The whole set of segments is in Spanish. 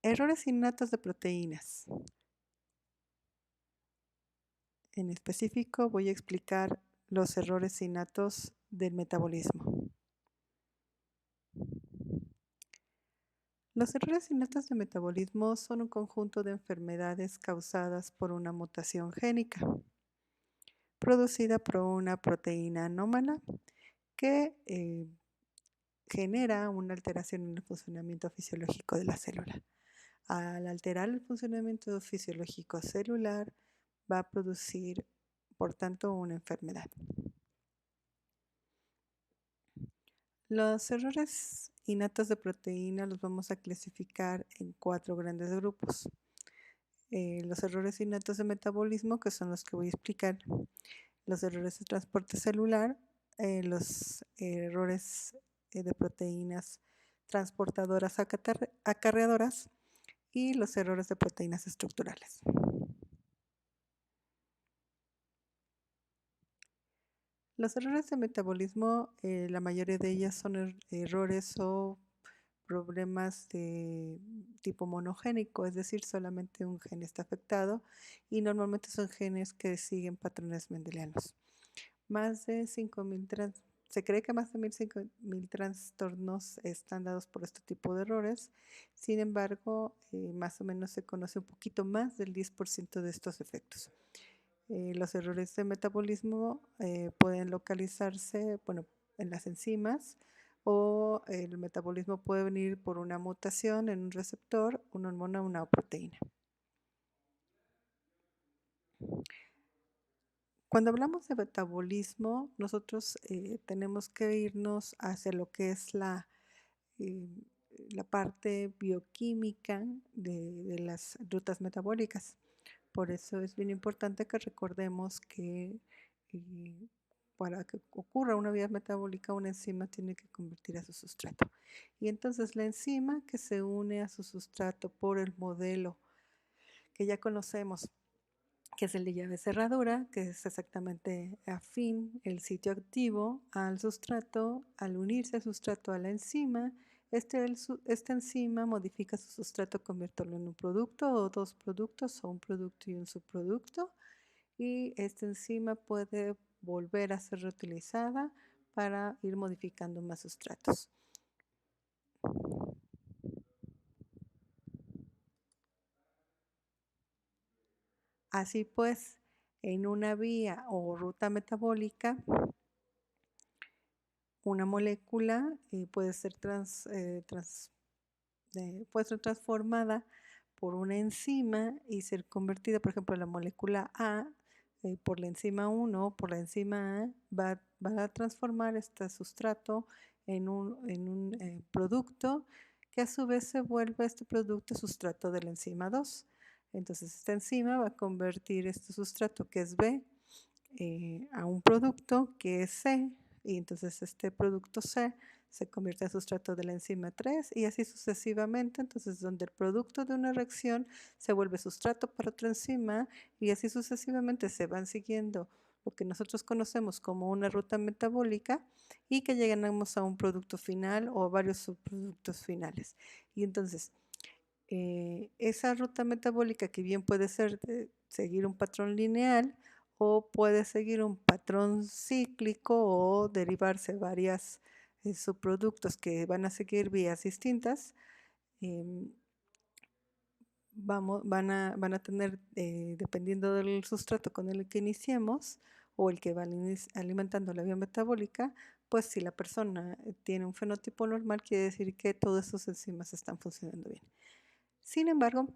Errores innatos de proteínas. En específico voy a explicar los errores innatos del metabolismo. Los errores innatos de metabolismo son un conjunto de enfermedades causadas por una mutación génica producida por una proteína anómala que genera una alteración en el funcionamiento fisiológico de la célula. Al alterar el funcionamiento fisiológico celular, va a producir, por tanto, una enfermedad. Los errores innatos de proteína los vamos a clasificar en 4 grandes grupos. Los errores innatos de metabolismo, que son los que voy a explicar, los errores de transporte celular, los errores de proteínas transportadoras acarreadoras y los errores de proteínas estructurales. Los errores de metabolismo, la mayoría de ellas son errores o problemas de tipo monogénico, es decir, solamente un gen está afectado y normalmente son genes que siguen patrones mendelianos. Se cree que más de 5.000 trastornos están dados por este tipo de errores. Sin embargo, más o menos se conoce un poquito más del 10% de estos efectos. Los errores de metabolismo pueden localizarse, en las enzimas, o el metabolismo puede venir por una mutación en un receptor, una hormona o una proteína. Cuando hablamos de metabolismo, nosotros tenemos que irnos hacia lo que es la parte bioquímica de las rutas metabólicas. Por eso es bien importante que recordemos que para que ocurra una vía metabólica, una enzima tiene que convertir a su sustrato. Y entonces la enzima que se une a su sustrato por el modelo que ya conocemos, que es el de llave cerradura, que es exactamente afín el sitio activo al sustrato. Al unirse el sustrato a la enzima, esta enzima modifica su sustrato, convirtiéndolo en un producto o dos productos, o un producto y un subproducto, y esta enzima puede volver a ser reutilizada para ir modificando más sustratos. Así pues, en una vía o ruta metabólica, una molécula puede ser transformada por una enzima y ser convertida, por ejemplo, la molécula A por la enzima 1, por la enzima A, va a transformar este sustrato en un producto que a su vez se vuelve este producto sustrato de la enzima 2. Entonces esta enzima va a convertir este sustrato que es B a un producto que es C, y entonces este producto C se convierte en sustrato de la enzima 3 y así sucesivamente. Entonces, donde el producto de una reacción se vuelve sustrato para otra enzima y así sucesivamente se van siguiendo lo que nosotros conocemos como una ruta metabólica y que llegamos a un producto final o a varios subproductos finales. Y entonces, esa ruta metabólica, que bien puede ser seguir un patrón lineal o puede seguir un patrón cíclico o derivarse varias subproductos que van a seguir vías distintas, van a tener, dependiendo del sustrato con el que iniciemos o el que va alimentando la vía metabólica, pues si la persona tiene un fenotipo normal, quiere decir que todas sus enzimas están funcionando bien. Sin embargo,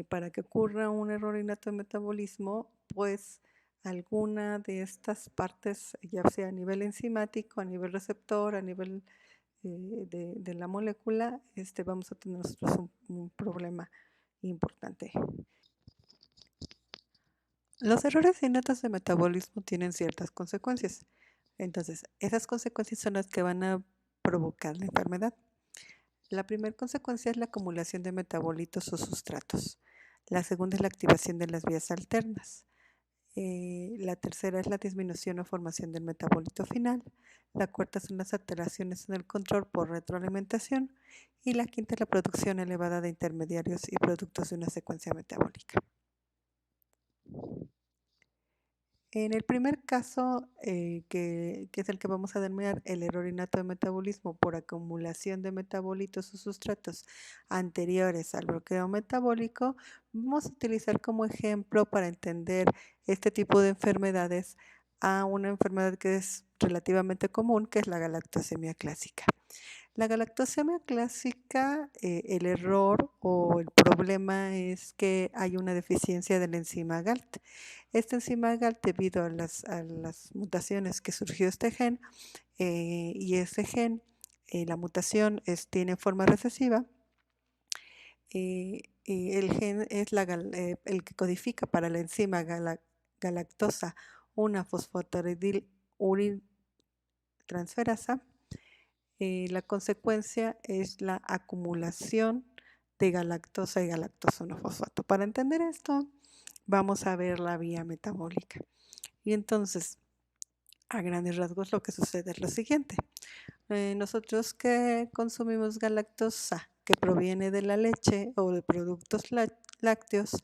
para que ocurra un error innato de metabolismo, pues alguna de estas partes, ya sea a nivel enzimático, a nivel receptor, a nivel de la molécula, vamos a tener nosotros un problema importante. Los errores innatos de metabolismo tienen ciertas consecuencias. Entonces, esas consecuencias son las que van a provocar la enfermedad. La primera consecuencia es la acumulación de metabolitos o sustratos. La segunda es la activación de las vías alternas. La tercera es la disminución o formación del metabolito final. La cuarta son las alteraciones en el control por retroalimentación. Y la quinta es la producción elevada de intermediarios y productos de una secuencia metabólica. En el primer caso, que es el que vamos a denominar el error innato de metabolismo por acumulación de metabolitos o sustratos anteriores al bloqueo metabólico, vamos a utilizar como ejemplo para entender este tipo de enfermedades a una enfermedad que es relativamente común, que es la galactosemia clásica. La galactosemia clásica, el error o el problema es que hay una deficiencia de la enzima GALT. Esta enzima GALT, debido a las mutaciones que surgió este gen, y ese gen, la mutación tiene forma recesiva, el gen es el que codifica para la enzima galactosa una fosfatidil transferasa. La consecuencia es la acumulación de galactosa y galactosa 1-fosfato. Para entender esto, vamos a ver la vía metabólica. Y entonces, a grandes rasgos, lo que sucede es lo siguiente. Nosotros que consumimos galactosa que proviene de la leche o de productos lácteos,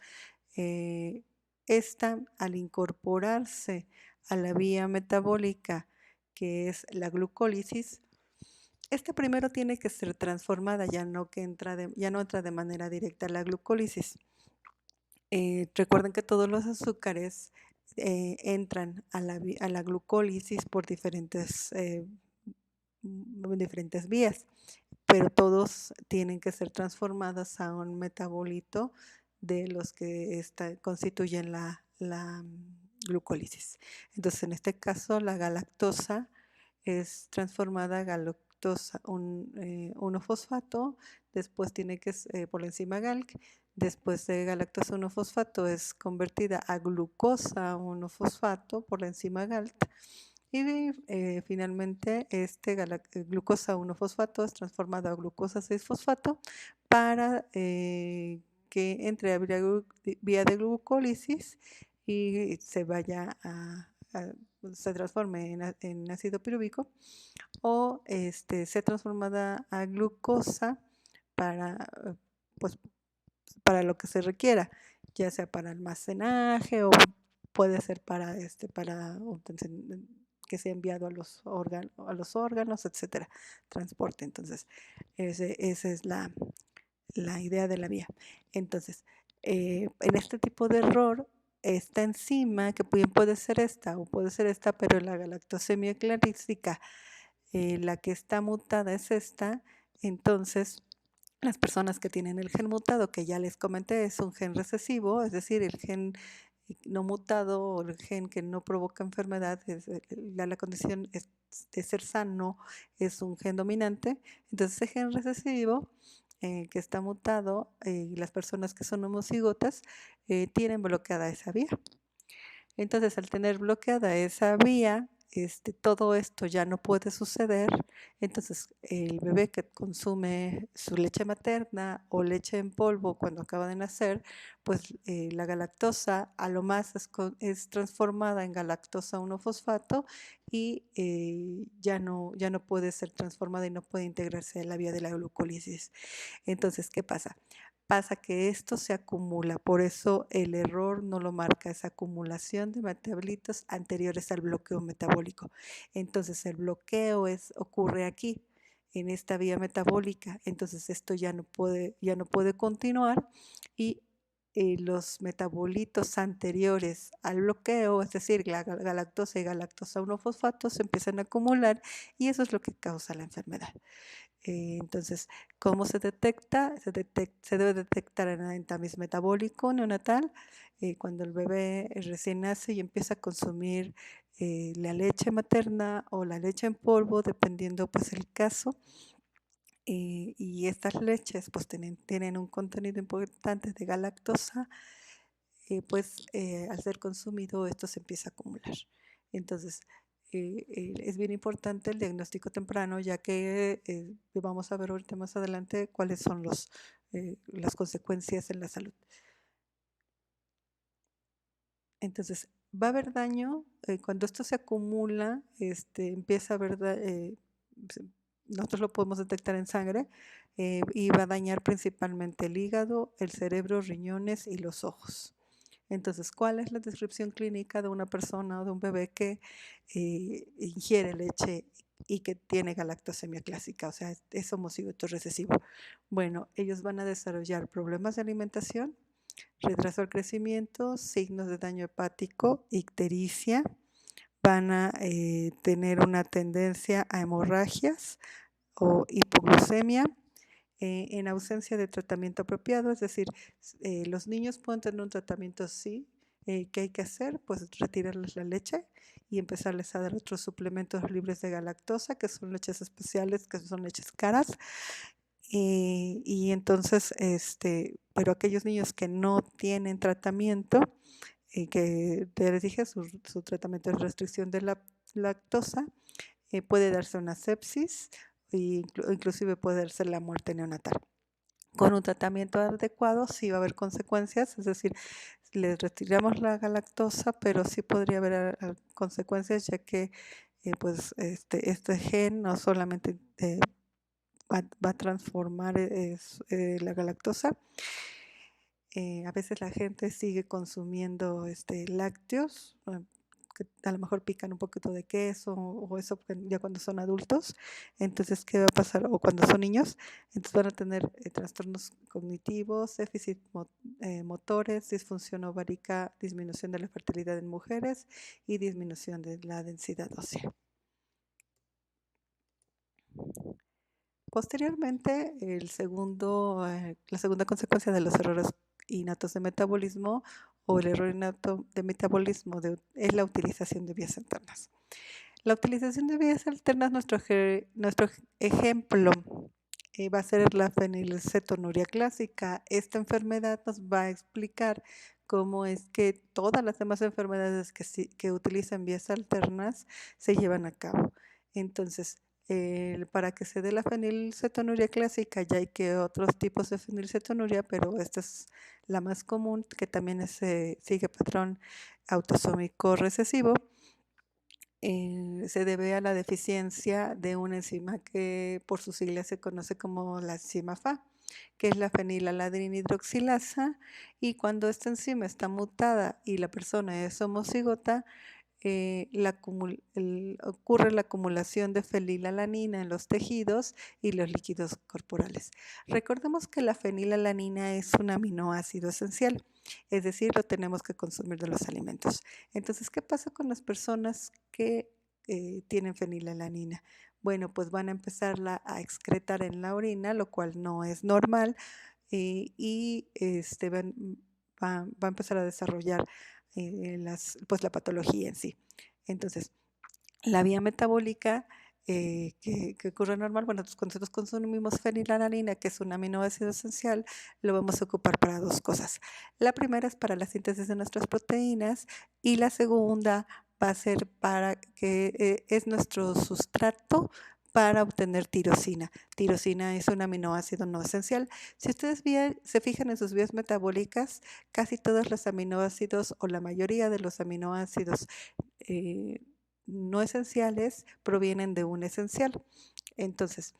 esta, al incorporarse a la vía metabólica, que es la glucólisis, esta primero tiene que ser transformada, ya no entra de manera directa a la glucólisis. Recuerden que todos los azúcares entran a la glucólisis por diferentes vías, pero todos tienen que ser transformados a un metabolito de los que constituyen la glucólisis. Entonces, en este caso, la galactosa es transformada a galactosa 1-fosfato, después tiene que por la enzima GALC, después de galactosa 1-fosfato es convertida a glucosa 1-fosfato por la enzima GALT, y finalmente glucosa 1-fosfato es transformada a glucosa 6-fosfato para que entre a vía de glucólisis y se vaya se transforme en ácido pirúvico, o sea transformada a glucosa pues, para lo que se requiera, ya sea para almacenaje o puede ser para que sea enviado a los órganos, etcétera, transporte. Entonces, esa es la idea de la vía. Entonces, en este tipo de error, esta enzima, que bien puede ser esta o puede ser esta, pero la galactosemia clásica, la que está mutada es esta. Entonces, las personas que tienen el gen mutado, que ya les comenté, es un gen recesivo, es decir, el gen no mutado o el gen que no provoca enfermedad, la condición de ser sano es un gen dominante. Entonces, ese gen recesivo que está mutado, y las personas que son homocigotas tienen bloqueada esa vía. Entonces, al tener bloqueada esa vía, todo esto ya no puede suceder. Entonces, el bebé que consume su leche materna o leche en polvo cuando acaba de nacer, pues la galactosa a lo más es transformada en galactosa 1-fosfato y ya no puede ser transformada y no puede integrarse a la vía de la glucólisis. Entonces, ¿qué pasa? Pasa que esto se acumula, por eso el error no lo marca, esa acumulación de metabolitos anteriores al bloqueo metabólico. Entonces el bloqueo ocurre aquí, en esta vía metabólica, entonces esto ya no puede continuar y los metabolitos anteriores al bloqueo, es decir, la galactosa y galactosa 1-fosfato, se empiezan a acumular y eso es lo que causa la enfermedad. Entonces, ¿cómo se detecta? Se debe detectar en el entamis metabólico neonatal, cuando el bebé recién nace y empieza a consumir la leche materna o la leche en polvo, dependiendo pues el caso. Y estas leches pues tienen un contenido importante de galactosa, pues al ser consumido esto se empieza a acumular. Entonces, es bien importante el diagnóstico temprano, ya que vamos a ver ahorita más adelante cuáles son las consecuencias en la salud. Entonces, va a haber daño cuando esto se acumula, empieza a haber, se- nosotros lo podemos detectar en sangre y va a dañar principalmente el hígado, el cerebro, riñones y los ojos. Entonces, ¿cuál es la descripción clínica de una persona o de un bebé que ingiere leche y que tiene galactosemia clásica? O sea, es homocigoto recesivo. Bueno, ellos van a desarrollar problemas de alimentación, retraso al crecimiento, signos de daño hepático, ictericia, van a tener una tendencia a hemorragias o hipoglucemia en ausencia de tratamiento apropiado, es decir, los niños pueden tener un tratamiento sí, ¿qué hay que hacer? Pues retirarles la leche y empezarles a dar otros suplementos libres de galactosa, que son leches especiales, que son leches caras. Y entonces, pero aquellos niños que no tienen tratamiento, que ya les dije, su tratamiento es restricción de la lactosa, puede darse una sepsis e inclusive puede darse la muerte neonatal. Con un tratamiento adecuado sí va a haber consecuencias, es decir, les retiramos la galactosa, pero sí podría haber consecuencias, ya que pues este gen no solamente va a transformar la galactosa. A veces la gente sigue consumiendo lácteos, que a lo mejor pican un poquito de queso o eso ya cuando son adultos. Entonces, ¿qué va a pasar? O cuando son niños, entonces van a tener trastornos cognitivos, déficit motores, disfunción ovárica, disminución de la fertilidad en mujeres y disminución de la densidad ósea. Posteriormente, la segunda consecuencia de los errores innatos de metabolismo o el error innato de metabolismo es la utilización de vías alternas. La utilización de vías alternas, nuestro ejemplo va a ser la fenilcetonuria clásica. Esta enfermedad nos va a explicar cómo es que todas las demás enfermedades que utilizan vías alternas se llevan a cabo. Entonces, para que se dé la fenilcetonuria clásica, ya hay que otros tipos de fenilcetonuria, pero esta es la más común, que también sigue patrón autosómico recesivo. Se debe a la deficiencia de una enzima que por sus siglas se conoce como la enzima FA, que es la fenilalanina hidroxilasa, y cuando esta enzima está mutada y la persona es homocigota, ocurre la acumulación de fenilalanina en los tejidos y los líquidos corporales. Recordemos que la fenilalanina es un aminoácido esencial, es decir, lo tenemos que consumir de los alimentos. Entonces, ¿qué pasa con las personas que tienen fenilalanina? Bueno, pues van a empezarla a excretar en la orina, lo cual no es normal, y va a empezar a desarrollar pues la patología en sí. Entonces, la vía metabólica que ocurre normal, bueno, cuando nosotros consumimos fenilalanina, que es un aminoácido esencial, lo vamos a ocupar para dos cosas. La primera es para la síntesis de nuestras proteínas y la segunda va a ser para que es nuestro sustrato para obtener tirosina. Tirosina es un aminoácido no esencial. Si ustedes se fijan en sus vías metabólicas, casi todos los aminoácidos o la mayoría de los aminoácidos no esenciales provienen de un esencial. Entonces,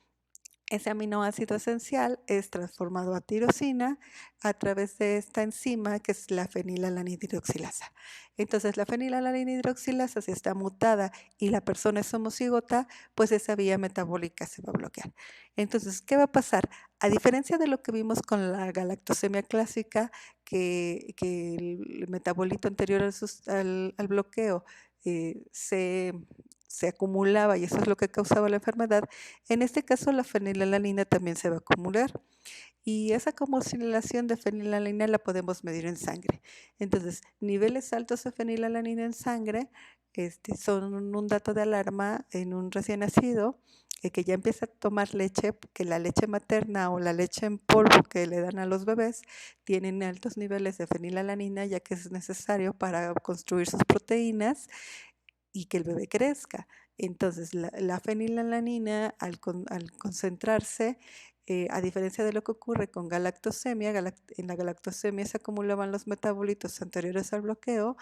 ese aminoácido esencial es transformado a tirosina a través de esta enzima que es la fenilalanina hidroxilasa. Entonces, la fenilalanina hidroxilasa, si está mutada y la persona es homocigota, pues esa vía metabólica se va a bloquear. Entonces, ¿qué va a pasar? A diferencia de lo que vimos con la galactosemia clásica, que el metabolito anterior al bloqueo se acumulaba y eso es lo que causaba la enfermedad, en este caso la fenilalanina también se va a acumular y esa acumulación de fenilalanina la podemos medir en sangre. Entonces, niveles altos de fenilalanina en sangre son un dato de alarma en un recién nacido que ya empieza a tomar leche, que la leche materna o la leche en polvo que le dan a los bebés tienen altos niveles de fenilalanina, ya que es necesario para construir sus proteínas y que el bebé crezca. Entonces, la fenilalanina al concentrarse A diferencia de lo que ocurre con galactosemia, en la galactosemia se acumulaban los metabolitos anteriores al bloqueo.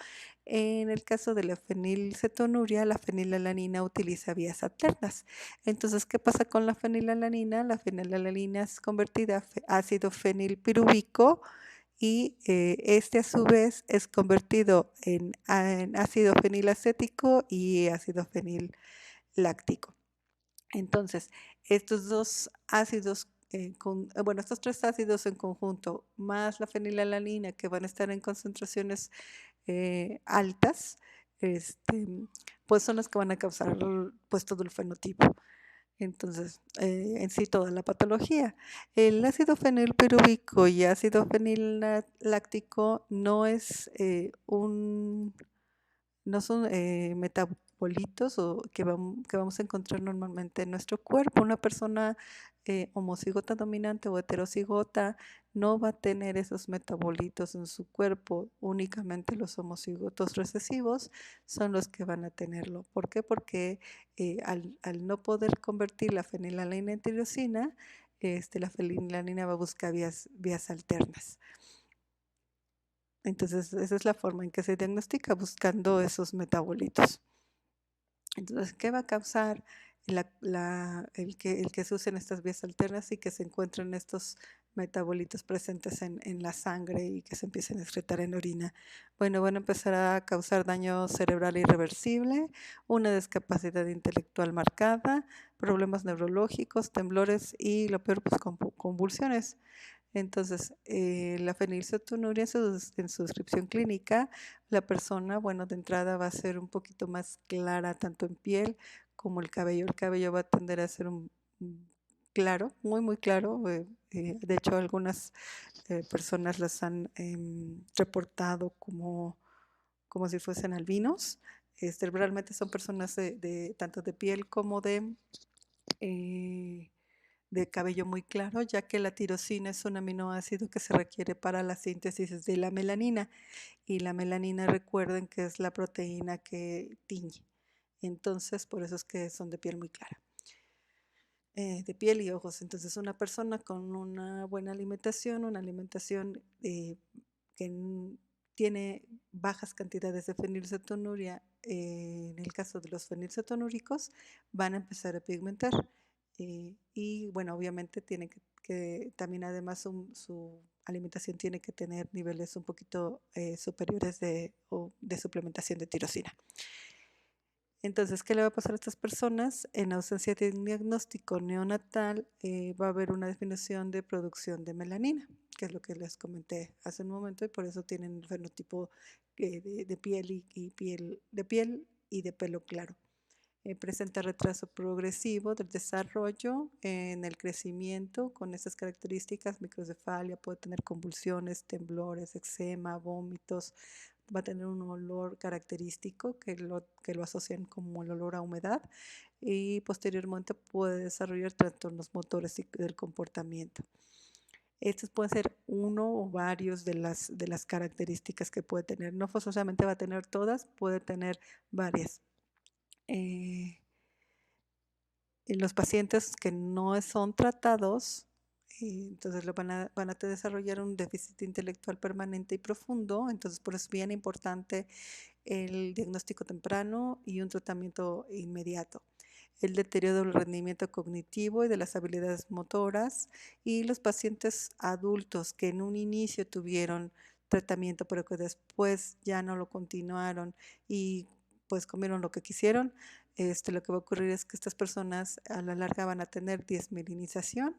En el caso de la fenilcetonuria, la fenilalanina utiliza vías alternas. Entonces, ¿qué pasa con la fenilalanina? La fenilalanina es convertida a ácido fenilpirúvico y este a su vez es convertido en ácido fenilacético y ácido feniláctico. Entonces, estos dos ácidos, bueno, estos tres ácidos en conjunto, más la fenilalanina, que van a estar en concentraciones altas, este, pues son los que van a causar pues todo el fenotipo. Entonces, en sí toda la patología. El ácido fenilpirúvico y ácido feniláctico no son metabolitos o que vamos a encontrar normalmente en nuestro cuerpo. Una persona homocigota dominante o heterocigota no va a tener esos metabolitos en su cuerpo. Únicamente los homocigotos recesivos son los que van a tenerlo. ¿Por qué? Porque al no poder convertir la fenilalanina en tirosina, la fenilalanina va a buscar vías alternas. Entonces, esa es la forma en que se diagnostica, buscando esos metabolitos. Entonces, ¿qué va a causar el que se usen estas vías alternas y que se encuentren estos metabolitos presentes en la sangre y que se empiecen a excretar en orina? Bueno, van a empezar a causar daño cerebral irreversible, una discapacidad intelectual marcada, problemas neurológicos, temblores y lo peor, pues convulsiones. Entonces, la fenilcetonuria en su descripción clínica, la persona, bueno, de entrada va a ser un poquito más clara tanto en piel como el cabello. El cabello va a tender a ser claro, muy, muy claro. De hecho, algunas personas las han reportado como si fuesen albinos. Realmente son personas tanto de piel como eh, de cabello muy claro, ya que la tirosina es un aminoácido que se requiere para la síntesis de la melanina. Y la melanina, recuerden que es la proteína que tiñe. Entonces, por eso es que son de piel muy clara. De piel y ojos. Entonces, una persona con una buena alimentación, una alimentación que tiene bajas cantidades de fenilcetonuria, en el caso de los fenilcetonúricos, van a empezar a pigmentar. Y bueno, obviamente tiene que también además su alimentación tiene que tener niveles un poquito superiores de suplementación de tirosina. Entonces, ¿qué le va a pasar a estas personas? En ausencia de un diagnóstico neonatal, va a haber una disminución de producción de melanina, que es lo que les comenté hace un momento, y por eso tienen el fenotipo de piel de piel y de pelo claro. Presenta retraso progresivo del desarrollo en el crecimiento con estas características, microcefalia, puede tener convulsiones, temblores, eczema, vómitos, va a tener un olor característico que lo asocian como el olor a humedad y posteriormente puede desarrollar trastornos motores y del comportamiento. Estos pueden ser uno o varios de las características que puede tener. No forzosamente va a tener todas, puede tener varias. Los pacientes que no son tratados, entonces van a desarrollar un déficit intelectual permanente y profundo, entonces por eso es bien importante el diagnóstico temprano y un tratamiento inmediato. El deterioro del rendimiento cognitivo y de las habilidades motoras, y los pacientes adultos que en un inicio tuvieron tratamiento pero que después ya no lo continuaron y pues comieron lo que quisieron, lo que va a ocurrir es que estas personas a la larga van a tener desmielinización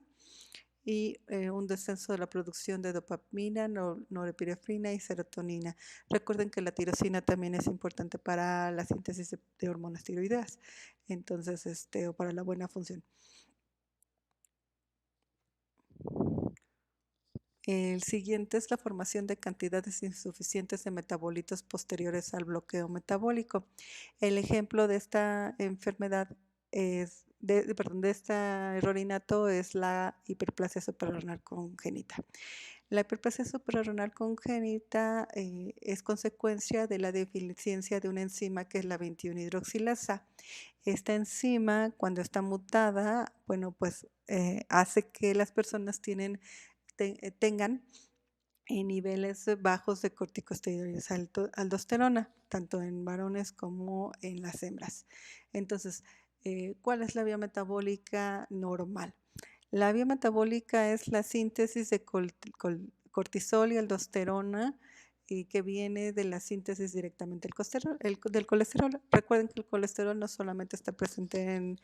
y un descenso de la producción de dopamina, norepinefrina y serotonina. Recuerden que la tirosina también es importante para la síntesis de hormonas tiroideas, entonces, o para la buena función. El siguiente es la formación de cantidades insuficientes de metabolitos posteriores al bloqueo metabólico. El ejemplo de esta enfermedad de este error innato es la hiperplasia suprarrenal congénita. La hiperplasia suprarrenal congénita es consecuencia de la deficiencia de una enzima que es la 21-hidroxilasa. Esta enzima, cuando está mutada, bueno, pues hace que las personas tengan niveles bajos de corticosteroides aldosterona, tanto en varones como en las hembras. Entonces, ¿cuál es la vía metabólica normal? La vía metabólica es la síntesis de cortisol y aldosterona y que viene de la síntesis directamente del colesterol. Recuerden que el colesterol no solamente está presente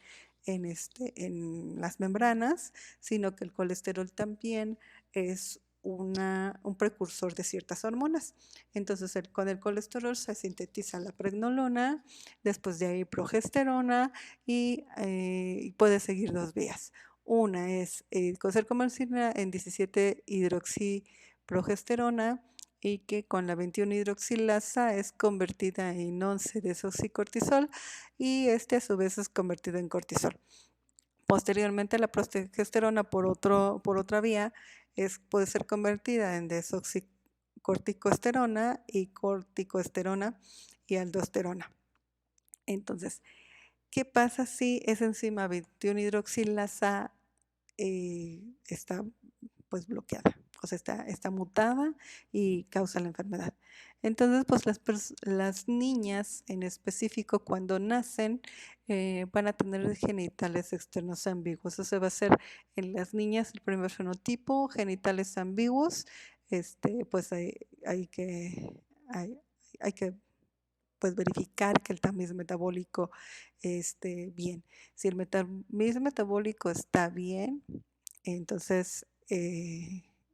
en las membranas, sino que el colesterol también es un precursor de ciertas hormonas. Entonces, con el colesterol se sintetiza la pregnenolona, después de ahí progesterona y puede seguir dos vías. Una es ser convertida en 17 hidroxiprogesterona y que con la 21 hidroxilasa es convertida en 11 desoxicortisol y este a su vez es convertido en cortisol. Posteriormente la progesterona por otra vía puede ser convertida en desoxicorticosterona y corticosterona y aldosterona. Entonces, ¿qué pasa si esa enzima 21 hidroxilasa está pues bloqueada? O sea, está mutada y causa la enfermedad. Entonces, pues las niñas en específico cuando nacen van a tener genitales externos ambiguos. Eso va a ser en las niñas el primer fenotipo, genitales ambiguos. Pues hay que pues verificar que el tamiz metabólico esté bien. Si el tamiz metabólico está bien, entonces,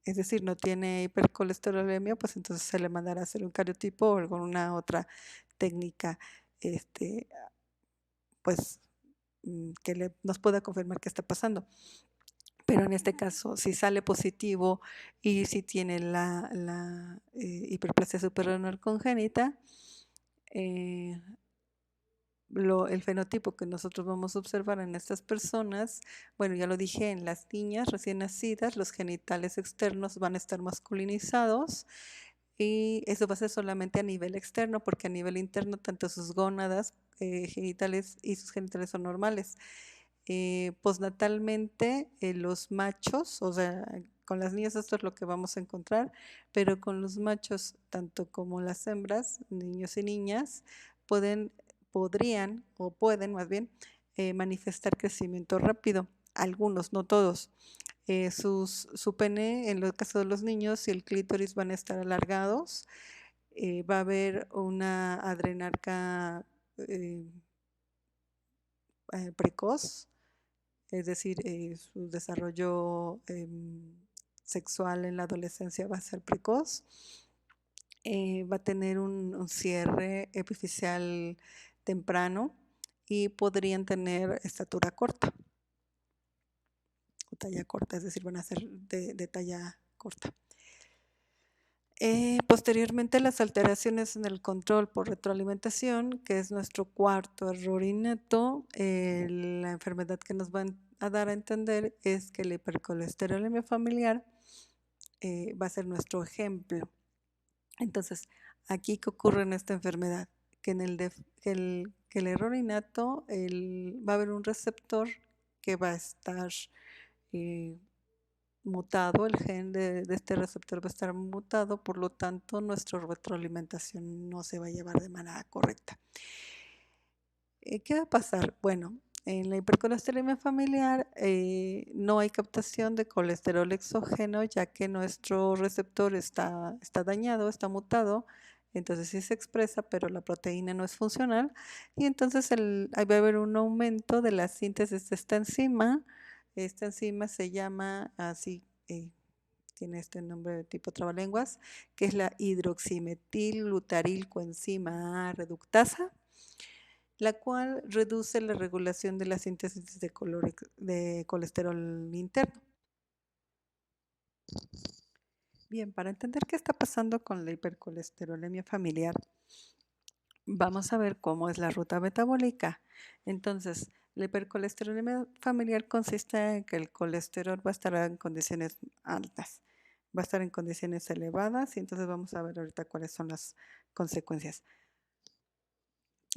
es decir, no tiene hipercolesterolemia, pues entonces se le mandará a hacer un cariotipo o alguna otra técnica, pues que nos pueda confirmar qué está pasando. Pero en este caso, si sale positivo y si tiene la hiperplasia suprarrenal congénita, el fenotipo que nosotros vamos a observar en estas personas, bueno, ya lo dije, en las niñas recién nacidas, los genitales externos van a estar masculinizados y eso va a ser solamente a nivel externo, porque a nivel interno tanto sus gónadas genitales y sus genitales son normales. Postnatalmente, los machos, o sea, con las niñas esto es lo que vamos a encontrar, pero con los machos, tanto como las hembras, niños y niñas, podrían o pueden más bien manifestar crecimiento rápido. Algunos, no todos. Su pene, en el caso de los niños, y el clítoris van a estar alargados. Va a haber una adrenarca precoz, es decir, su desarrollo sexual en la adolescencia va a ser precoz. Va a tener un cierre epifisial temprano y podrían tener estatura corta o talla corta, es decir, van a ser de talla corta. Posteriormente, las alteraciones en el control por retroalimentación, que es nuestro cuarto error inneto, la enfermedad que nos va a dar a entender es que la hipercolesterolemia familiar va a ser nuestro ejemplo. Entonces, aquí qué ocurre en esta enfermedad, que en que el error innato va a haber un receptor que va a estar mutado, el gen de este receptor va a estar mutado, por lo tanto nuestra retroalimentación no se va a llevar de manera correcta. ¿Qué va a pasar? Bueno, en la hipercolesterolemia familiar no hay captación de colesterol exógeno, ya que nuestro receptor está dañado, está mutado, entonces sí se expresa, pero la proteína no es funcional y entonces ahí va a haber un aumento de la síntesis de esta enzima. Esta enzima se llama así, tiene este nombre de tipo trabalenguas, que es la hidroximetilglutarilcoenzima A reductasa, la cual reduce la regulación de la síntesis de colesterol interno. Bien, para entender qué está pasando con la hipercolesterolemia familiar, vamos a ver cómo es la ruta metabólica. Entonces, la hipercolesterolemia familiar consiste en que el colesterol va a estar en condiciones altas, va a estar en condiciones elevadas y entonces vamos a ver ahorita cuáles son las consecuencias.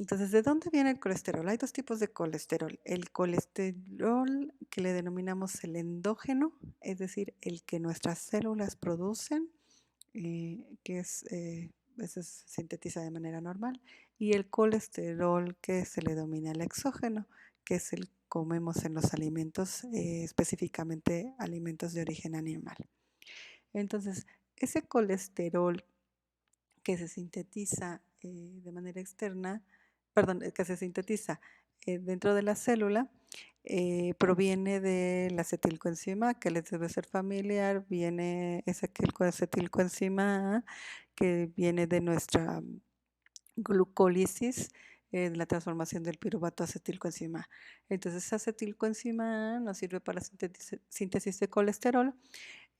Entonces, ¿de dónde viene el colesterol? Hay 2 tipos de colesterol. El colesterol que le denominamos el endógeno, es decir, el que nuestras células producen, que es, ese se sintetiza de manera normal, y el colesterol que se le denomina el exógeno, que es el que comemos en los alimentos, específicamente alimentos de origen animal. Entonces, ese colesterol que se sintetiza de manera externa, perdón, que se sintetiza dentro de la célula, proviene de la acetilcoenzima, que les debe ser familiar, viene esa acetilcoenzima A, que viene de nuestra glucólisis, de la transformación del piruvato a acetilcoenzima A. Entonces, esa acetilcoenzima A nos sirve para la síntesis de colesterol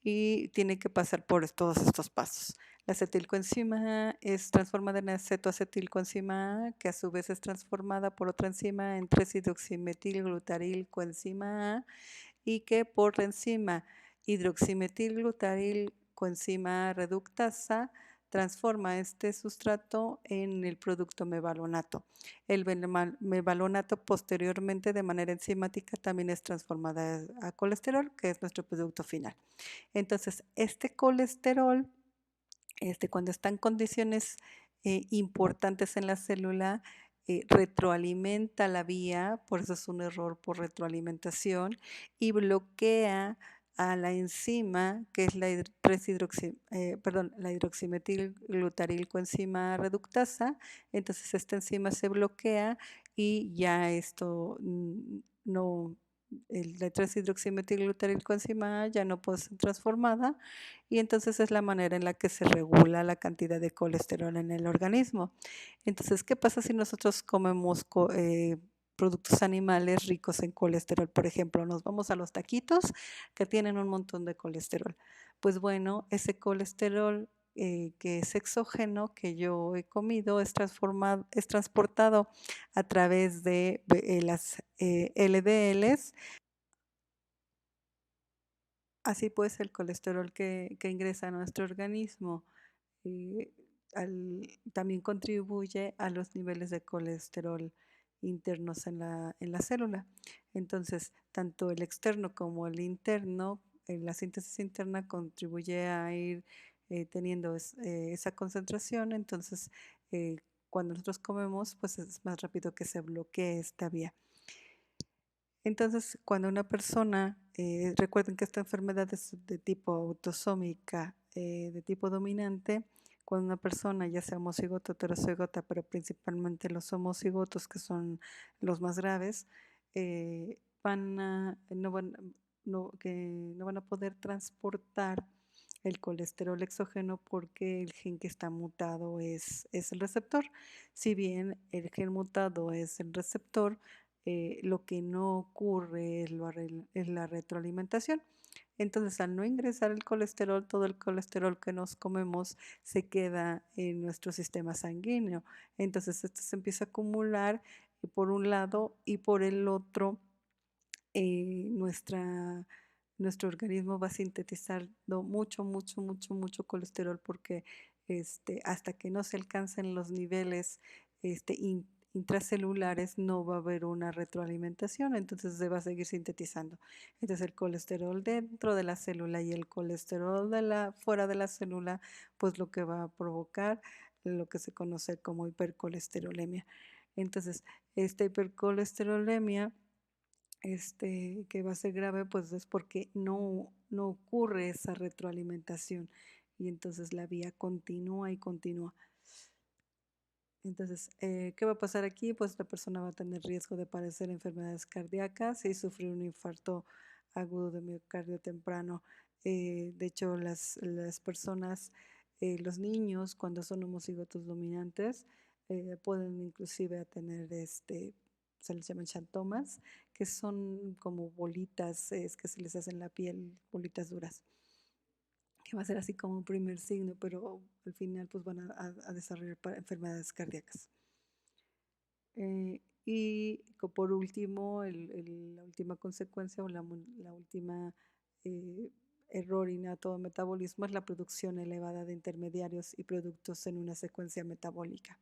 y tiene que pasar por todos estos pasos. La acetilcoenzima A es transformada en acetoacetilcoenzima A, que a su vez es transformada por otra enzima en 3-hidroximetilglutarilcoenzima A, y que por la enzima hidroximetilglutarilcoenzima A reductasa transforma este sustrato en el producto mevalonato. El mevalonato posteriormente de manera enzimática también es transformada a colesterol, que es nuestro producto final. Entonces, este colesterol, cuando está en condiciones importantes en la célula, retroalimenta la vía, por eso es un error por retroalimentación, y bloquea a la enzima, que es la hidroximetilglutarilcoenzima reductasa. Entonces, esta enzima se bloquea y ya esto no, la 3-hidroximetilglutarilcoenzima A ya no puede ser transformada, y entonces es la manera en la que se regula la cantidad de colesterol en el organismo. Entonces, ¿qué pasa si nosotros comemos productos animales ricos en colesterol? Por ejemplo, nos vamos a los taquitos que tienen un montón de colesterol. Pues bueno, ese colesterol que es exógeno que yo he comido es transportado a través de las LDLs. Así pues, el colesterol que ingresa a nuestro organismo eh, también contribuye a los niveles de colesterol internos en la célula. Entonces, tanto el externo como el interno, la síntesis interna contribuye a ir teniendo esa concentración. Entonces, cuando nosotros comemos, pues es más rápido que se bloquee esta vía. Entonces, cuando una persona, recuerden que esta enfermedad es de tipo autosómica, de tipo dominante, cuando una persona, ya sea homocigota o heterocigota, pero principalmente los homocigotos, que son los más graves, no van a poder transportar el colesterol exógeno porque el gen que está mutado es el receptor. Si bien el gen mutado es el receptor, lo que no ocurre es la retroalimentación. Entonces, al no ingresar el colesterol, todo el colesterol que nos comemos se queda en nuestro sistema sanguíneo. Entonces, esto se empieza a acumular por un lado, y por el otro, nuestro organismo va sintetizando mucho colesterol, porque hasta que no se alcancen los niveles intracelulares no va a haber una retroalimentación, entonces se va a seguir sintetizando. Entonces el colesterol dentro de la célula y el colesterol fuera de la célula, pues lo que va a provocar lo que se conoce como hipercolesterolemia. Entonces, esta hipercolesterolemia, que va a ser grave, pues es porque no ocurre esa retroalimentación, y entonces la vía continúa y continúa. Entonces, ¿qué va a pasar aquí? Pues la persona va a tener riesgo de padecer enfermedades cardíacas y sufrir un infarto agudo de miocardio temprano. De hecho, las personas, los niños, cuando son homocigotos dominantes, pueden inclusive a tener, se les llaman xantomas, que son como bolitas, es que se les hace en la piel, bolitas duras, que va a ser así como un primer signo, pero al final pues van a desarrollar enfermedades cardíacas. Y por último, la última consecuencia o la última eh, error innato de metabolismo es la producción elevada de intermediarios y productos en una secuencia metabólica.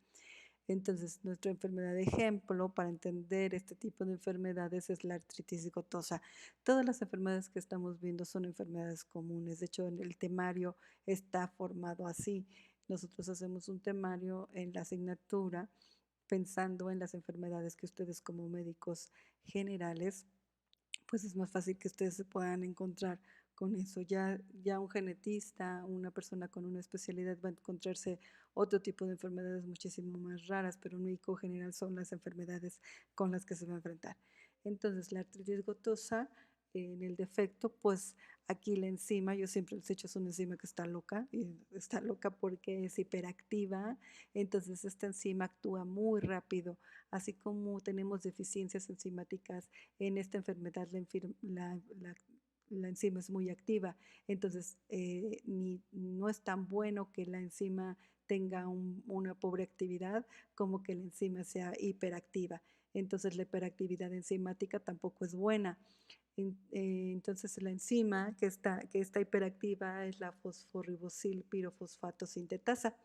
Entonces, nuestra enfermedad de ejemplo para entender este tipo de enfermedades es la artritis gotosa. Todas las enfermedades que estamos viendo son enfermedades comunes. De hecho, en el temario está formado así. Nosotros hacemos un temario en la asignatura pensando en las enfermedades que ustedes como médicos generales, pues es más fácil que ustedes se puedan encontrar con eso. Ya un genetista, una persona con una especialidad va a encontrarse otro tipo de enfermedades muchísimo más raras, pero un médico general son las enfermedades con las que se va a enfrentar. Entonces, la artritis gotosa, en el defecto, pues aquí la enzima, yo siempre les he dicho, es una enzima que está loca, y está loca porque es hiperactiva, entonces esta enzima actúa muy rápido, así como tenemos deficiencias enzimáticas en esta enfermedad, la enzima es muy activa, entonces no es tan bueno que la enzima tenga una pobre actividad como que la enzima sea hiperactiva. Entonces la hiperactividad enzimática tampoco es buena. Entonces la enzima que está hiperactiva es la fosforribosil pirofosfato sintetasa.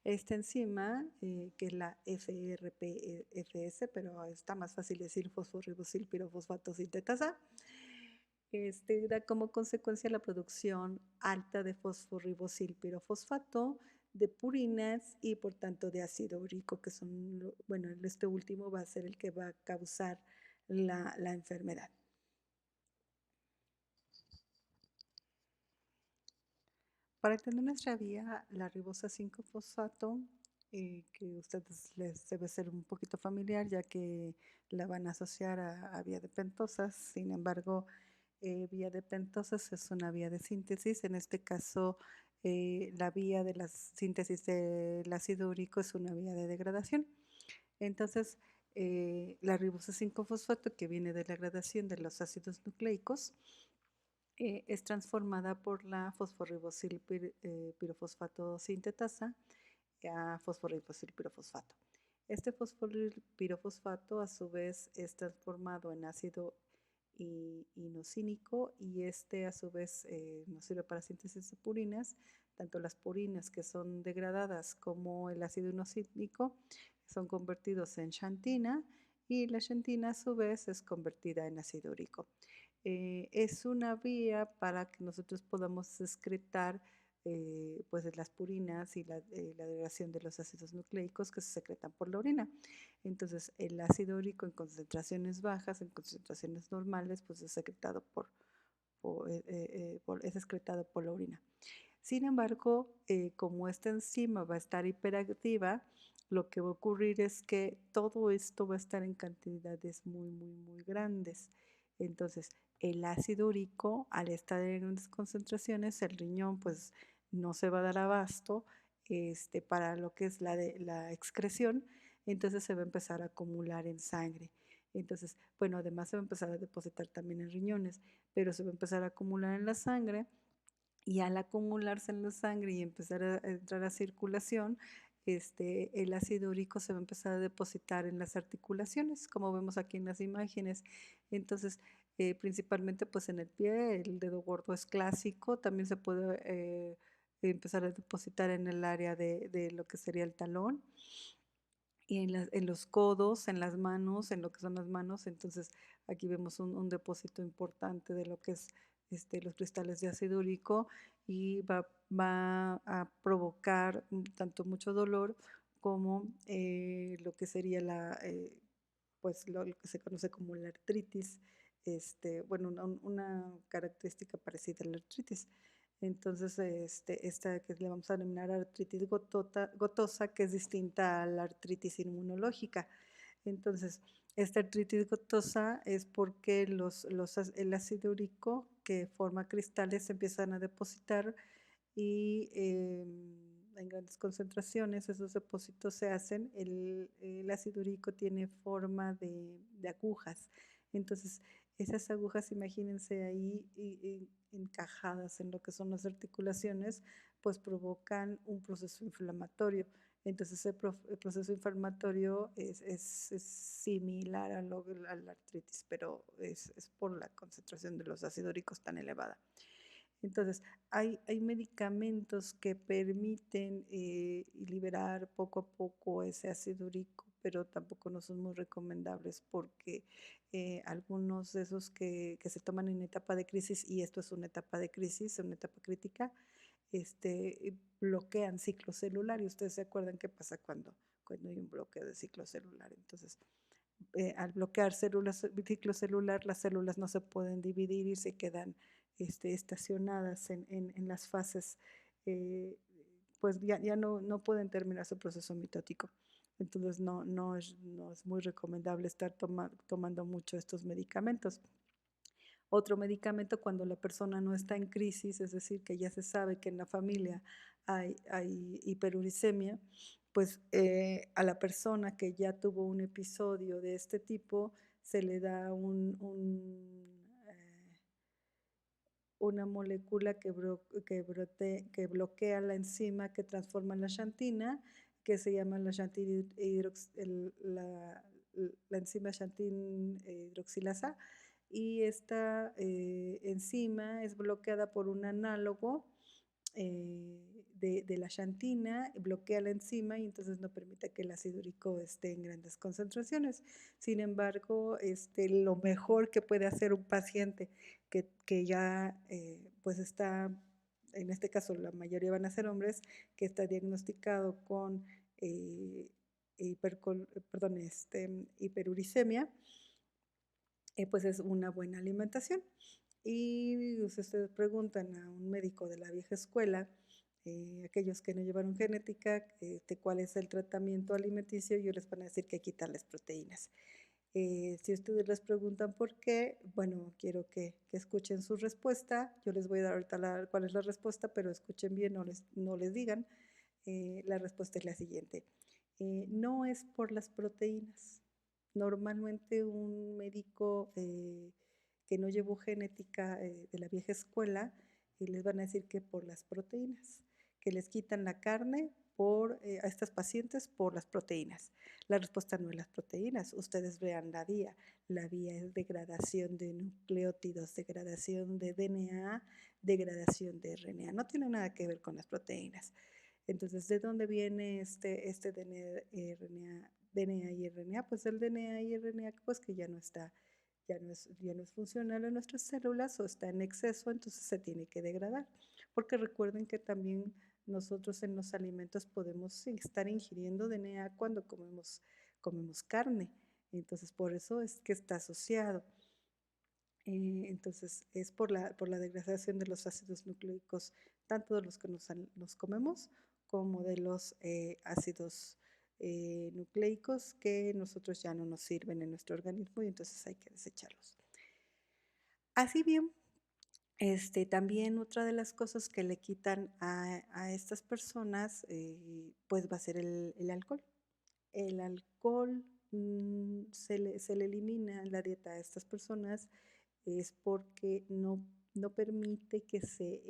Esta enzima, que es la FRPFS, pero está más fácil decir fosforribosil pirofosfato sintetasa, da como consecuencia la producción alta de fosforribosil pirofosfato, de purinas y por tanto de ácido úrico, que son, bueno, este último va a ser el que va a causar la enfermedad. Para entender nuestra vía, la ribosa 5-fosfato, que a ustedes les debe ser un poquito familiar, ya que la van a asociar a vía de pentosas. Sin embargo, vía de pentosas es una vía de síntesis. En este caso, la vía de la síntesis del ácido úrico es una vía de degradación. Entonces, la ribosa 5-fosfato, que viene de la degradación de los ácidos nucleicos, es transformada por la fosforribosil pirofosfato sintetasa a fosforribosil pirofosfato. Este fosforipirofosfato a su vez es transformado en ácido inosínico y este a su vez nos sirve para síntesis de purinas. Tanto las purinas que son degradadas como el ácido inosínico son convertidos en xantina y la xantina a su vez es convertida en ácido úrico. Es una vía para que nosotros podamos excretar pues las purinas y la degradación de los ácidos nucleicos que se secretan por la orina. Entonces, el ácido úrico en concentraciones bajas, en concentraciones normales, pues es secretado es excretado por la orina. Sin embargo, como esta enzima va a estar hiperactiva, lo que va a ocurrir es que todo esto va a estar en cantidades muy grandes. Entonces, el ácido úrico, al estar en grandes concentraciones, el riñón pues no se va a dar abasto para lo que es la excreción, entonces se va a empezar a acumular en sangre. Entonces, bueno, además se va a empezar a depositar también en riñones, pero se va a empezar a acumular en la sangre y al acumularse en la sangre y empezar a entrar a circulación, el ácido úrico se va a empezar a depositar en las articulaciones, como vemos aquí en las imágenes. Entonces, principalmente pues en el pie, el dedo gordo es clásico, también se puede empezar a depositar en el área de lo que sería el talón y en los codos, en las manos, en lo que son las manos. Entonces aquí vemos un depósito importante de lo que es los cristales de ácido úrico y va a provocar tanto mucho dolor como lo que sería pues lo que se conoce como la artritis, bueno, una característica parecida a la artritis. Entonces, esta que le vamos a denominar artritis gotosa, que es distinta a la artritis inmunológica. Entonces, esta artritis gotosa es porque el ácido úrico que forma cristales se empiezan a depositar y en grandes concentraciones esos depósitos se hacen. El ácido úrico tiene forma de agujas. Entonces, esas agujas, imagínense ahí encajadas en lo que son las articulaciones, pues provocan un proceso inflamatorio. Entonces, el proceso inflamatorio es similar a la artritis, pero es por la concentración de los ácidos úricos tan elevada. Entonces, hay medicamentos que permiten liberar poco a poco ese ácido úrico, pero tampoco no son muy recomendables porque algunos de esos que se toman en etapa de crisis, y esto es una etapa de crisis, una etapa crítica, bloquean ciclo celular. Y ustedes se acuerdan qué pasa cuando hay un bloqueo de ciclo celular. Entonces, al bloquear ciclo celular, las células no se pueden dividir y se quedan estacionadas en las fases, eh, pues ya no pueden terminar su proceso mitótico. Entonces no es muy recomendable estar tomando mucho estos medicamentos. Otro medicamento cuando la persona no está en crisis, es decir, que ya se sabe que en la familia hay hiperuricemia, pues a la persona que ya tuvo un episodio de este tipo se le da una molécula que bloquea la enzima que transforma la xantina, que se llama la la enzima xantin hidroxilasa, y esta enzima es bloqueada por un análogo de la xantina, bloquea la enzima y entonces no permite que el ácido úrico esté en grandes concentraciones. Sin embargo, lo mejor que puede hacer un paciente que ya pues está, en este caso la mayoría van a ser hombres, que está diagnosticado con hiperuricemia, pues es una buena alimentación. Y ustedes preguntan a un médico de la vieja escuela, aquellos que no llevaron genética, cuál es el tratamiento alimenticio, y ellos les van a decir que hay que quitarles proteínas. Si ustedes les preguntan por qué, bueno, quiero que escuchen su respuesta. Yo les voy a dar ahorita cuál es la respuesta, pero escuchen bien, no les digan. La respuesta es la siguiente. No es por las proteínas. Normalmente un médico que no llevó genética de la vieja escuela, les van a decir que por las proteínas, que les quitan la carne a estas pacientes por las proteínas. La respuesta no es las proteínas. Ustedes vean la vía. La vía es degradación de nucleótidos, degradación de DNA, degradación de RNA. No tiene nada que ver con las proteínas. Entonces, ¿de dónde viene este DNA y RNA? Pues el DNA y RNA pues que ya no está, ya no es funcional en nuestras células o está en exceso, entonces se tiene que degradar. Porque recuerden que también nosotros en los alimentos podemos estar ingiriendo DNA cuando comemos carne. Entonces, por eso es que está asociado. Entonces, es por la degradación de los ácidos nucleicos, tanto de los que nos comemos como de los ácidos nucleicos que nosotros ya no nos sirven en nuestro organismo y entonces hay que desecharlos. Así bien, también otra de las cosas que le quitan a estas personas, pues va a ser el alcohol. El alcohol se le elimina en la dieta a estas personas es porque no permite que se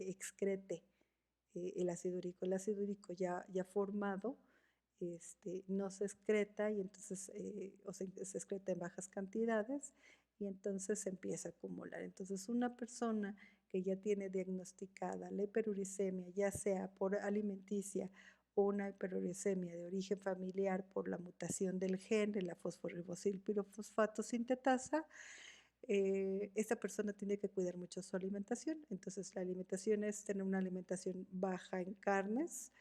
excrete el ácido úrico. El ácido úrico ya formado no se excreta y entonces, o sea, se excreta en bajas cantidades y entonces se empieza a acumular. Entonces, una persona que ya tiene diagnosticada la hiperuricemia, ya sea por alimenticia o una hiperuricemia de origen familiar por la mutación del gen de la fosforibosilpirofosfato sintetasa, esta persona tiene que cuidar mucho su alimentación. Entonces, la alimentación es tener una alimentación baja en carnes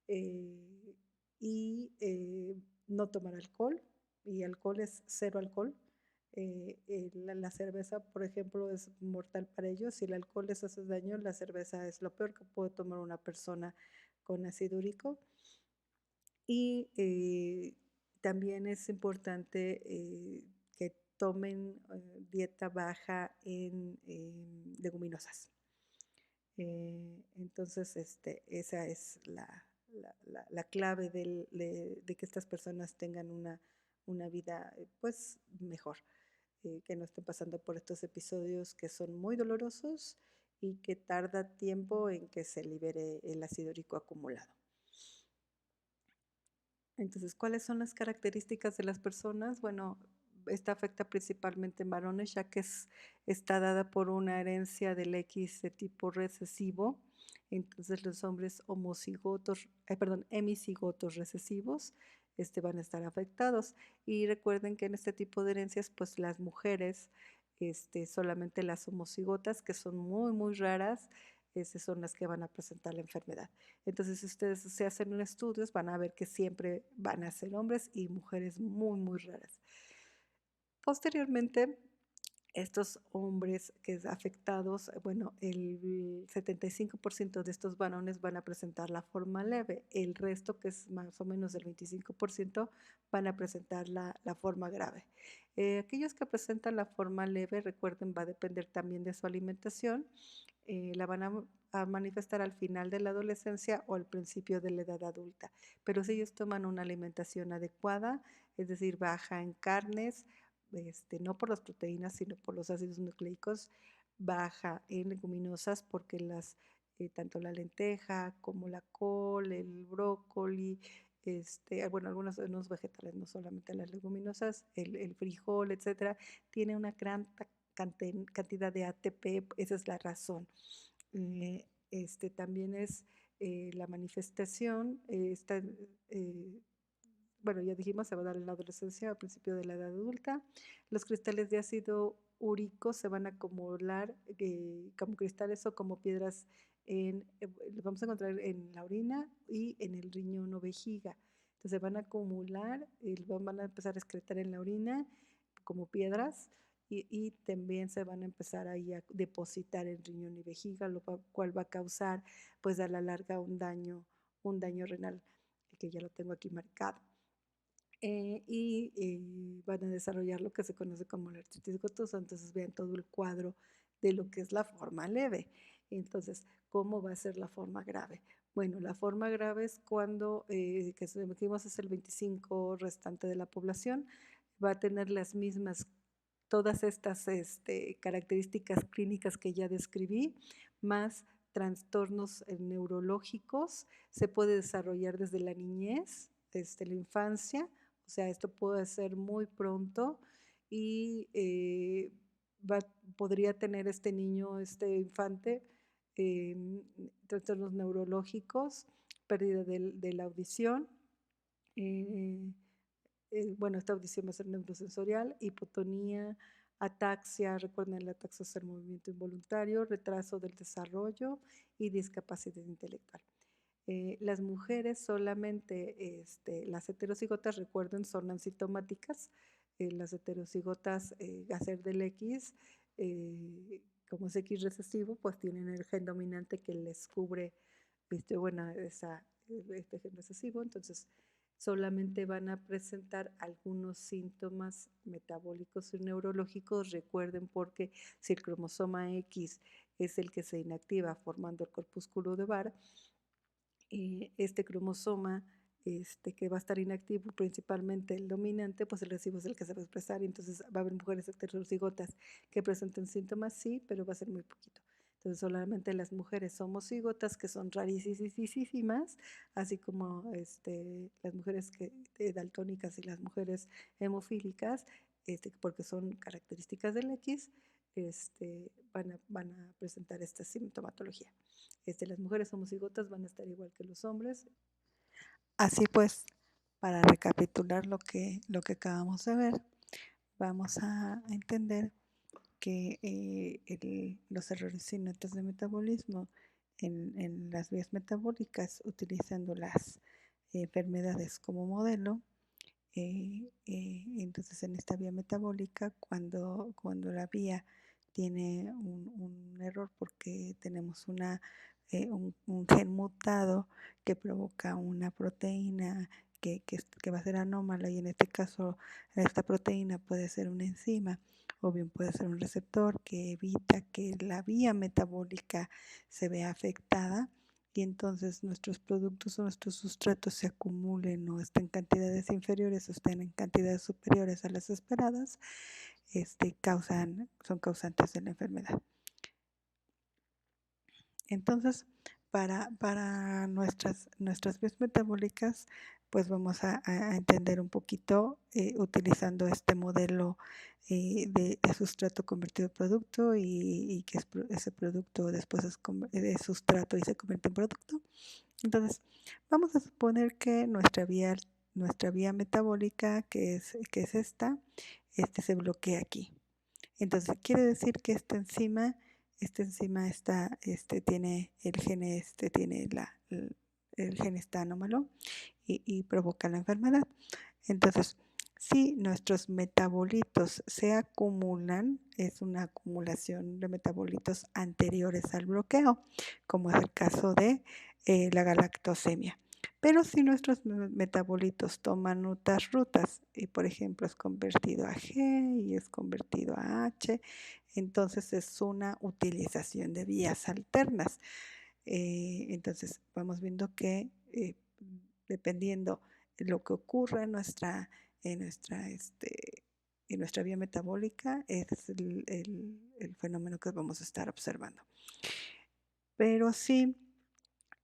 eh, y no tomar alcohol. Y alcohol es cero alcohol. La cerveza, por ejemplo, es mortal para ellos. Si el alcohol les hace daño, la cerveza es lo peor que puede tomar una persona con ácido úrico. Y también es importante que tomen dieta baja en leguminosas. Entonces, esa es la clave de que estas personas tengan una vida pues mejor, que no estén pasando por estos episodios que son muy dolorosos y que tarda tiempo en que se libere el ácido úrico acumulado. Entonces, ¿cuáles son las características de las personas? Bueno, esta afecta principalmente en varones, ya que está dada por una herencia del X de tipo recesivo. Entonces los hombres homocigotos, perdón, hemicigotos recesivos van a estar afectados. Y recuerden que en este tipo de herencias, pues las mujeres, solamente las homocigotas, que son muy, muy raras, son las que van a presentar la enfermedad. Entonces, si ustedes se hacen estudios, van a ver que siempre van a ser hombres y mujeres muy, muy raras. Posteriormente, estos hombres que es afectados, bueno, el 75% de estos varones van a presentar la forma leve, el resto, que es más o menos el 25%, van a presentar la forma grave. Aquellos que presentan la forma leve, recuerden, va a depender también de su alimentación, la van a manifestar al final de la adolescencia o al principio de la edad adulta. Pero si ellos toman una alimentación adecuada, es decir, baja en carnes, no por las proteínas, sino por los ácidos nucleicos, baja en leguminosas, porque tanto la lenteja como la col, el brócoli, bueno, algunos vegetales, no solamente las leguminosas, el frijol, etcétera, tiene una gran cantidad de ATP, esa es la razón. También es la manifestación, bueno, ya dijimos, se va a dar en la adolescencia, al principio de la edad adulta. Los cristales de ácido úrico se van a acumular como cristales o como piedras los vamos a encontrar en la orina y en el riñón o vejiga. Entonces se van a acumular, van a empezar a excretar en la orina como piedras y también se van a empezar ahí a depositar en riñón y vejiga, cual va a causar pues a la larga un daño renal, que ya lo tengo aquí marcado. Van a desarrollar lo que se conoce como la artritis gotosa. Entonces vean todo el cuadro de lo que es la forma leve. Entonces, ¿cómo va a ser la forma grave? Bueno, la forma grave es cuando, que dijimos es el 25 restante de la población, va a tener las mismas, todas estas características clínicas que ya describí, más trastornos neurológicos, se puede desarrollar desde la niñez, desde la infancia, o sea, esto puede ser muy pronto y podría tener este niño, este infante, trastornos neurológicos, pérdida de la audición, eh, bueno, esta audición va a ser neurosensorial, hipotonía, ataxia, recuerden, la ataxia es el movimiento involuntario, retraso del desarrollo y discapacidad intelectual. Las mujeres solamente, las heterocigotas, recuerden, son asintomáticas. Las heterocigotas, a ser del X, como es X recesivo, pues tienen el gen dominante que les cubre, bueno, este gen recesivo. Entonces, solamente van a presentar algunos síntomas metabólicos y neurológicos. Recuerden, porque si el cromosoma X es el que se inactiva formando el corpúsculo de Barr, este cromosoma que va a estar inactivo, principalmente el dominante, pues el recesivo es el que se va a expresar, y entonces va a haber mujeres heterocigotas que presenten síntomas, sí, pero va a ser muy poquito. Entonces solamente las mujeres homocigotas, que son rarísimas, así como las mujeres daltónicas y las mujeres hemofílicas, porque son características del X, van a presentar esta sintomatología. Las mujeres homocigotas van a estar igual que los hombres. Así pues, para recapitular lo que acabamos de ver, vamos a entender que los errores innatos de metabolismo en las vías metabólicas, utilizando las enfermedades como modelo, entonces en esta vía metabólica, cuando la vía tiene un error porque tenemos un gen mutado que provoca una proteína que va a ser anómala, y en este caso esta proteína puede ser una enzima o bien puede ser un receptor que evita que la vía metabólica se vea afectada, y entonces nuestros productos o nuestros sustratos se acumulen o estén en cantidades inferiores o estén en cantidades superiores a las esperadas, son causantes de la enfermedad. Entonces, para nuestras vías metabólicas, pues vamos a entender un poquito utilizando este modelo de sustrato convertido en producto y que ese producto después es de sustrato y se convierte en producto. Entonces, vamos a suponer que nuestra vía metabólica, que es esta, se bloquea aquí. Entonces, quiere decir que esta enzima tiene el gen, el gen está anómalo y provoca la enfermedad. Entonces, si nuestros metabolitos se acumulan, es una acumulación de metabolitos anteriores al bloqueo, como es el caso de la galactosemia. Pero si nuestros metabolitos toman otras rutas y, por ejemplo, es convertido a G y es convertido a H, entonces es una utilización de vías alternas. Entonces, vamos viendo que dependiendo de lo que ocurre en nuestra, este, en nuestra vía metabólica, es el fenómeno que vamos a estar observando. Pero sí,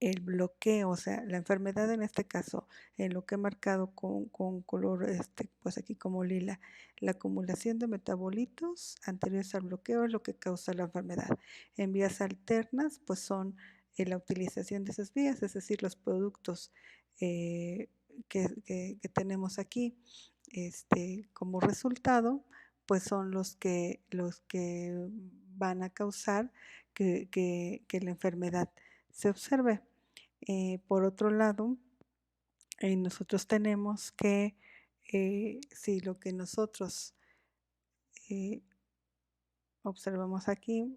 el bloqueo, o sea, la enfermedad en este caso, en lo que he marcado con color, pues aquí como lila, la acumulación de metabolitos anteriores al bloqueo es lo que causa la enfermedad. En vías alternas, pues son la utilización de esas vías, es decir, los productos que tenemos aquí, como resultado, pues son los que van a causar que la enfermedad se observe. Por otro lado, nosotros tenemos que, si lo que nosotros eh, observamos aquí,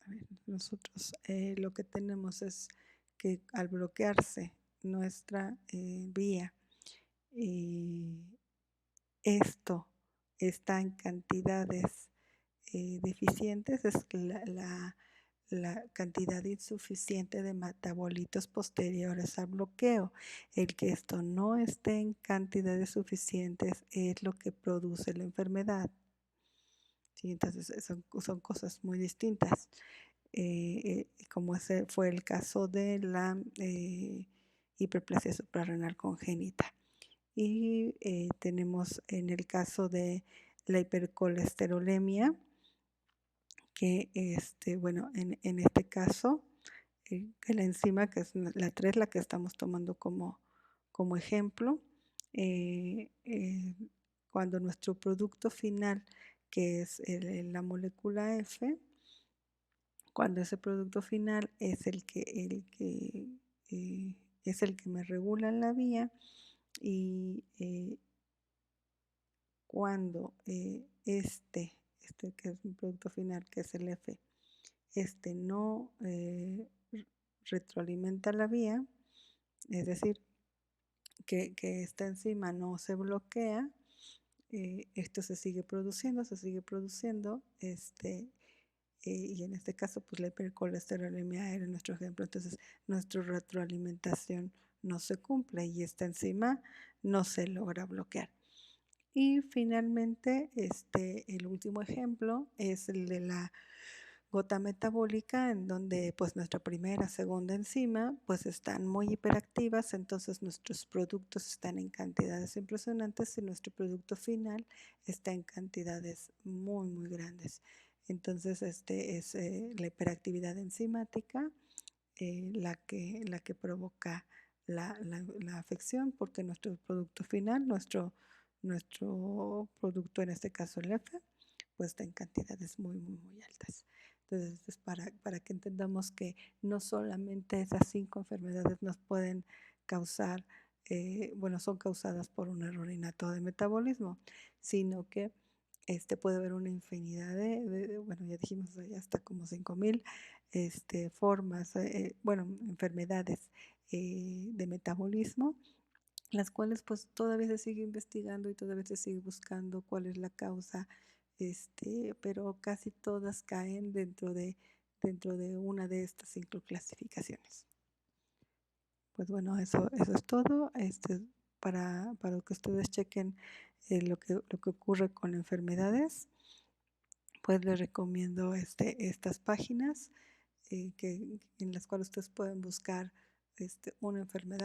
a ver, nosotros lo que tenemos es que al bloquearse nuestra vía, eh, esto está en cantidades deficientes, es la cantidad insuficiente de metabolitos posteriores al bloqueo. El que esto no esté en cantidades suficientes es lo que produce la enfermedad. ¿Sí? Entonces son cosas muy distintas. Como ese fue el caso de la hiperplasia suprarrenal congénita. Y tenemos en el caso de la hipercolesterolemia, que bueno, en este caso, que la enzima, que es la 3, la que estamos tomando como ejemplo, eh, eh, cuando nuestro producto final, que es la molécula F, cuando ese producto final es el que me regula la vía y cuando que es mi producto final, que es el F, no retroalimenta la vía, es decir, que esta enzima no se bloquea, esto se sigue produciendo, y en este caso, pues la hipercolesterolemia era nuestro ejemplo, entonces nuestra retroalimentación no se cumple y esta enzima no se logra bloquear. Y finalmente, el último ejemplo es el de la gota metabólica, en donde pues nuestra primera, segunda enzima pues están muy hiperactivas, entonces nuestros productos están en cantidades impresionantes y nuestro producto final está en cantidades muy, muy grandes. Entonces, es la hiperactividad enzimática la que provoca la afección, porque nuestro producto final, nuestro producto, en este caso el F, pues está en cantidades muy, muy, muy altas. Entonces, es para que entendamos que no solamente esas 5 enfermedades nos pueden causar, bueno, son causadas por un error innato de metabolismo, sino que puede haber una infinidad bueno, ya dijimos, ya hasta como 5000 formas, bueno, enfermedades de metabolismo, las cuales pues todavía se sigue investigando y todavía se sigue buscando cuál es la causa, pero casi todas caen dentro de una de estas 5 clasificaciones. Pues bueno, eso es todo. Para que ustedes chequen lo que ocurre con enfermedades, pues les recomiendo estas páginas. en las cuales ustedes pueden buscar una enfermedad